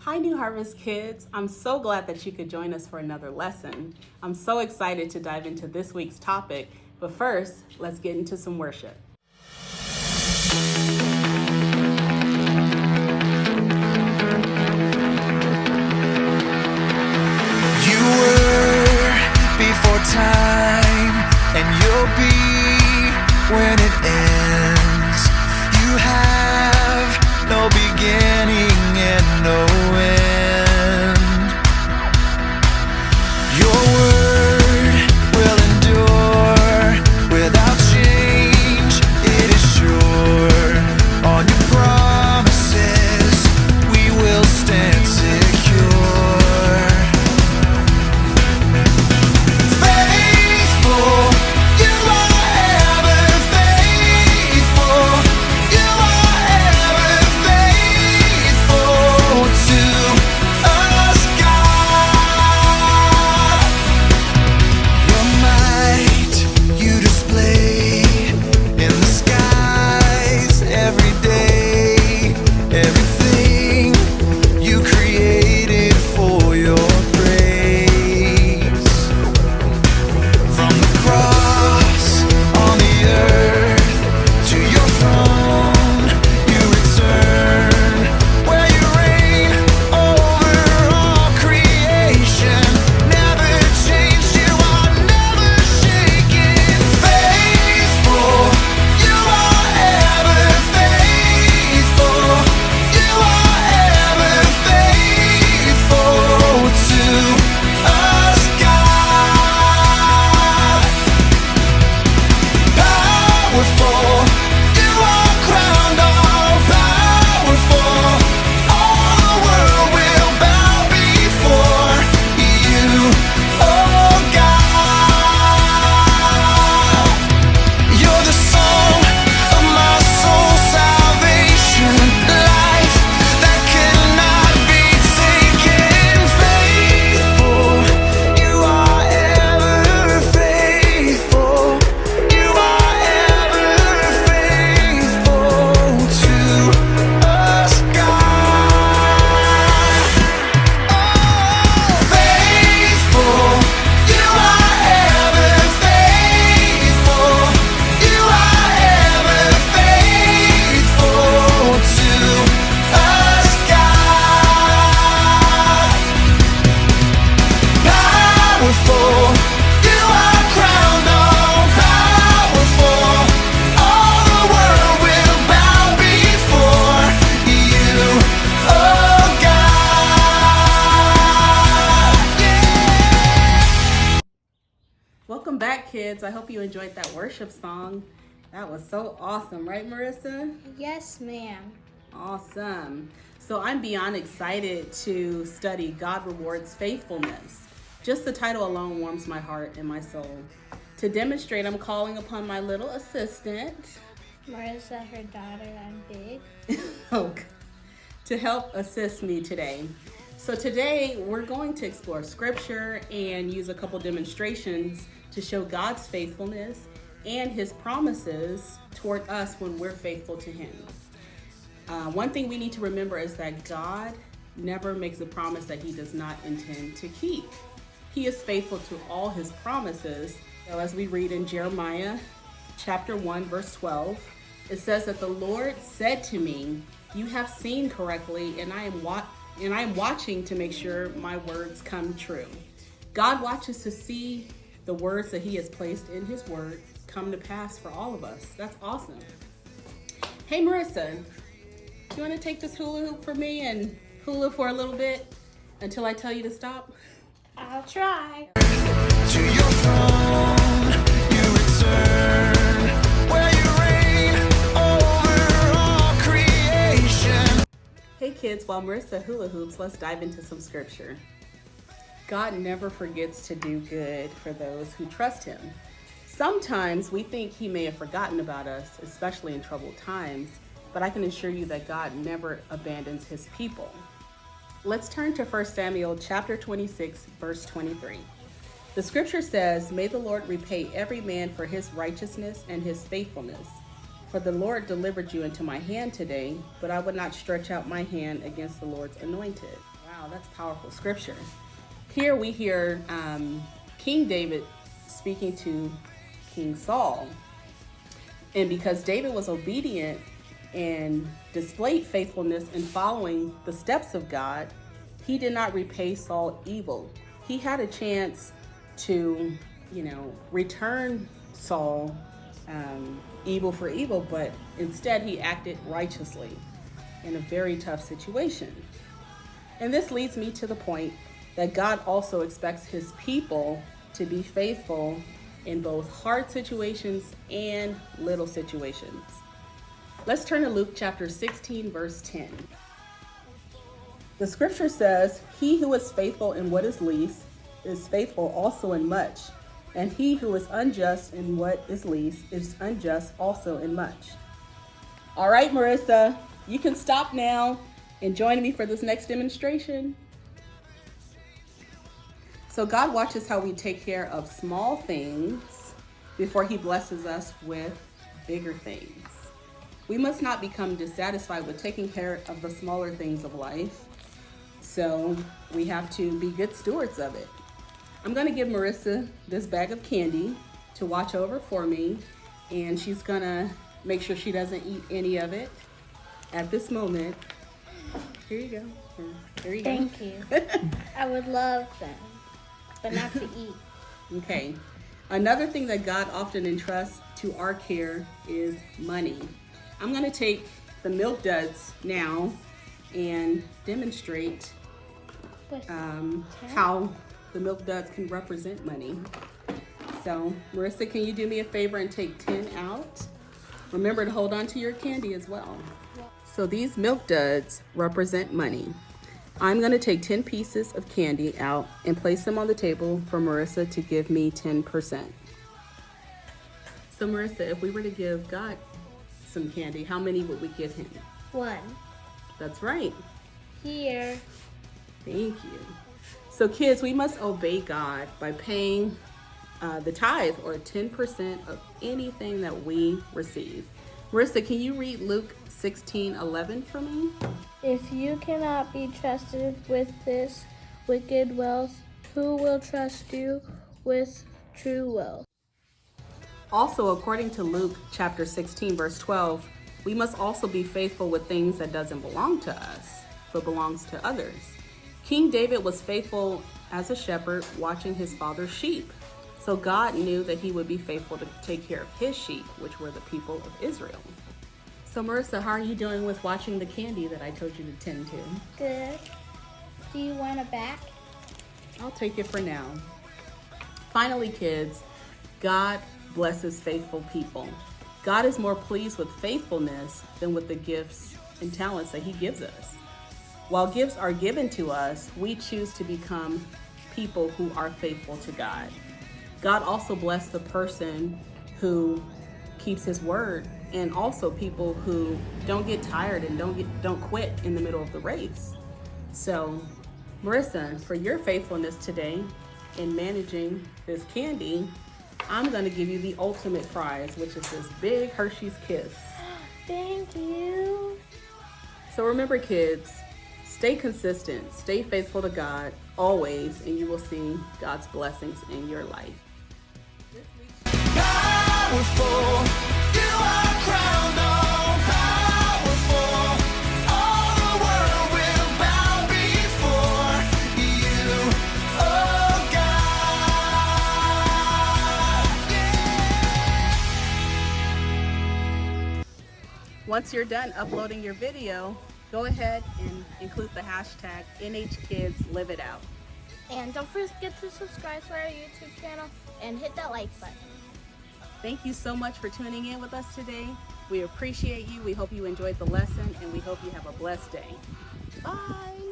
Hi, New Harvest kids. I'm so glad that you could join us for another lesson. I'm so excited to dive into this week's topic, but first, let's get into some worship. You were before time, and you'll be when it ends. You have no beginning and no end. Your word will endure without change. It is sure. On your promises we will stand secure. Faithful, you are ever faithful. You are ever faithful to us, God. Your might you display in the skies every day. Everything you created for your praise. From the cross on the earth to your throne you return, where you reign over all creation. Never changed, you are never shaken. Faithful, you are ever faithful. You are ever faithful to us, God. Powerful, you are crowned all powerful. All the world will bow before you, oh God. You're the song of my soul, salvation, life that cannot be taken. Faithful, you are ever faithful. You are ever faithful to us, God. Oh, faithful, you are ever faithful. You are ever faithful to us, God. Powerful, you are crowned all powerful. All the world will bow before you, oh God. Yeah. Welcome back, kids. I hope you enjoyed that worship song. That was so awesome, right, Marissa? Yes, ma'am. Awesome. So I'm beyond excited to study God Rewards Faithfulness. Just the title alone warms my heart and my soul. To demonstrate, I'm calling upon my little assistant Marissa, her daughter, I'm big. to help assist me today. So today we're going to explore scripture and use a couple demonstrations to show God's faithfulness and his promises toward us when we're faithful to him. One thing we need to remember is that God never makes a promise that he does not intend to keep. He is faithful to all his promises. So as we read in Jeremiah chapter 1, verse 12, it says that the Lord said to me, "You have seen correctly, and I am watching to make sure my words come true." God watches to see the words that he has placed in his word come to pass for all of us. That's awesome. Hey, Marissa, you want to take this hula hoop for me and hula for a little bit until I tell you to stop? I'll try. To your throne you return, where you reign over all creation. Hey kids, while Marissa hula hoops, let's dive into some scripture. God never forgets to do good for those who trust him. Sometimes we think he may have forgotten about us, especially in troubled times, but I can assure you that God never abandons his people. Let's turn to 1 Samuel chapter 26, verse 23. The scripture says, "May the Lord repay every man for his righteousness and his faithfulness. For the Lord delivered you into my hand today, but I would not stretch out my hand against the Lord's anointed. Wow, that's powerful scripture. Here we hear King David speaking to King Saul. And because David was obedient and displayed faithfulness in following the steps of God, he did not repay Saul evil. He had a chance to, return Saul evil for evil, but instead he acted righteously in a very tough situation. And this leads me to the point that God also expects his people to be faithful in both hard situations and little situations. Let's turn to Luke chapter 16, verse 10. The scripture says, "He who is faithful in what is least is faithful also in much, and he who is unjust in what is least is unjust also in much." All right, Marissa, you can stop now and join me for this next demonstration. So God watches how we take care of small things before he blesses us with bigger things. We must not become dissatisfied with taking care of the smaller things of life. So we have to be good stewards of it. I'm going to give Marissa this bag of candy to watch over for me, and she's going to make sure she doesn't eat any of it at this moment. Here you go. Here you go. Thank you. I would love them, but not to eat. Okay. Another thing that God often entrusts to our care is money. I'm going to take the milk duds now and demonstrate how the milk duds can represent money. So, Marissa, can you do me a favor and take 10 out? Remember to hold on to your candy as well. So these milk duds represent money. I'm going to take 10 pieces of candy out and place them on the table for Marissa to give me 10%. So Marissa, if we were to give God some candy, how many would we give him? 1. That's right. Here. Thank you. So kids, we must obey God by paying the tithe, or 10% of anything that we receive. Marissa, can you read Luke 16:11 for me? If you cannot be trusted with this wicked wealth, who will trust you with true wealth? Also, according to Luke chapter 16, verse 12, we must also be faithful with things that doesn't belong to us, but belongs to others. King David was faithful as a shepherd watching his father's sheep. So God knew that he would be faithful to take care of his sheep, which were the people of Israel. So Marissa, how are you doing with watching the candy that I told you to tend to? Good. Do you want a back? I'll take it for now. Finally, kids, God blesses faithful people. God is more pleased with faithfulness than with the gifts and talents that he gives us. While gifts are given to us, we choose to become people who are faithful to God. God also blessed the person who keeps his word, and also people who don't get tired and don't quit in the middle of the race. So, Marissa, for your faithfulness today in managing this candy, I'm going to give you the ultimate prize, which is this big Hershey's Kiss. Thank you. So remember, kids, stay consistent, stay faithful to God always, and you will see God's blessings in your life. Powerful, you are crowned all powerful. All the world will bow before you, oh God. Once you're done uploading your video, go ahead and include the hashtag NHKidsLiveItOut. And don't forget to subscribe to our YouTube channel and hit that like button. Thank you so much for tuning in with us today. We appreciate you. We hope you enjoyed the lesson, and we hope you have a blessed day. Bye.